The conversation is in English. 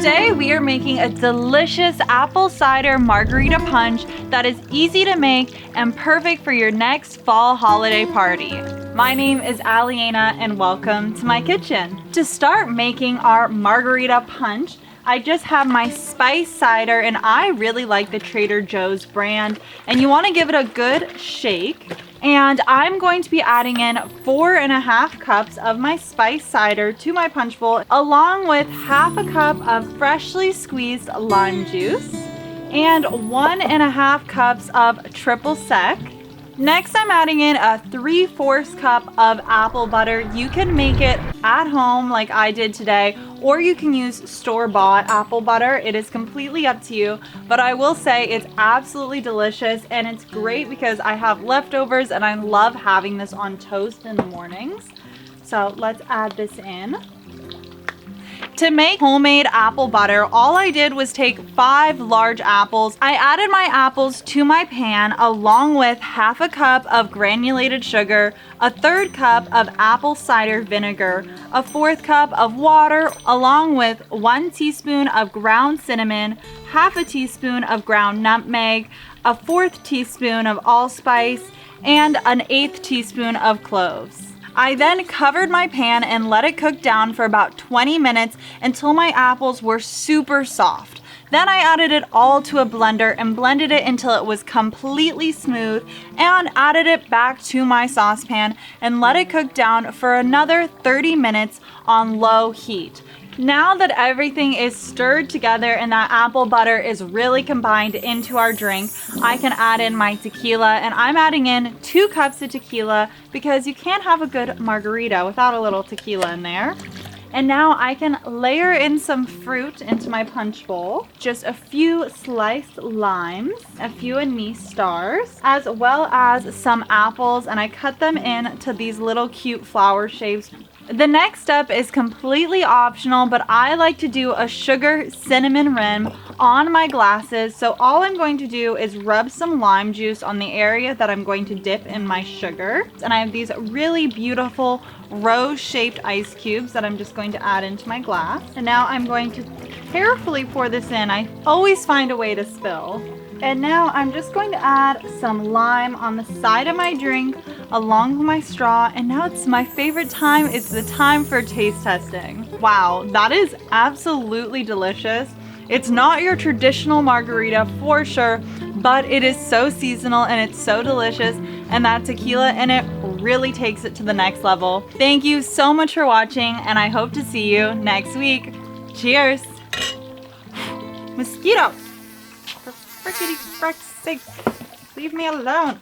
Today we are making a delicious apple cider margarita punch that is easy to make and perfect for your next fall holiday party. My name is Alyena and welcome to my kitchen. To start making our margarita punch, I just have my spiced cider, and I really like the Trader Joe's brand, and you want to give it a good shake. And I'm going to be adding in 4.5 cups of my spiced cider to my punch bowl, along with half a cup of freshly squeezed lime juice and 1.5 cups of triple sec. Next, I'm adding in a 3/4 cup of apple butter. You can make it at home like I did today, or you can use store-bought apple butter. It is completely up to you, but I will say it's absolutely delicious, and it's great because I have leftovers and I love having this on toast in the mornings. So let's add this in. To make homemade apple butter, all I did was take 5 large apples. I added my apples to my pan along with half a cup of granulated sugar, a 1/3 cup of apple cider vinegar, a 1/4 cup of water, along with 1 teaspoon of ground cinnamon, half a teaspoon of ground nutmeg, a 1/4 teaspoon of allspice, and an 1/8 teaspoon of cloves. I then covered my pan and let it cook down for about 20 minutes until my apples were super soft. Then I added it all to a blender and blended it until it was completely smooth, and added it back to my saucepan and let it cook down for another 30 minutes on low heat. Now that everything is stirred together and that apple butter is really combined into our drink, I can add in my tequila, and I'm adding in 2 cups of tequila because you can't have a good margarita without a little tequila in there. And now I can layer in some fruit into my punch bowl. Just a few sliced limes, a few anise stars, as well as some apples, and I cut them into these little cute flower shapes. The next step is completely optional, but I like to do a sugar cinnamon rim on my glasses. So all I'm going to do is rub some lime juice on the area that I'm going to dip in my sugar. And I have these really beautiful rose-shaped ice cubes that I'm just going to add into my glass. And now I'm going to carefully pour this in. I always find a way to spill. And now I'm just going to add some lime on the side of my drink along with my straw. And now it's my favorite time. It's the time for taste testing. Wow, that is absolutely delicious. It's not your traditional margarita for sure, but it is so seasonal and it's so delicious. And that tequila in it really takes it to the next level. Thank you so much for watching, and I hope to see you next week. Cheers. Mosquito. For frickety frick's sake, leave me alone.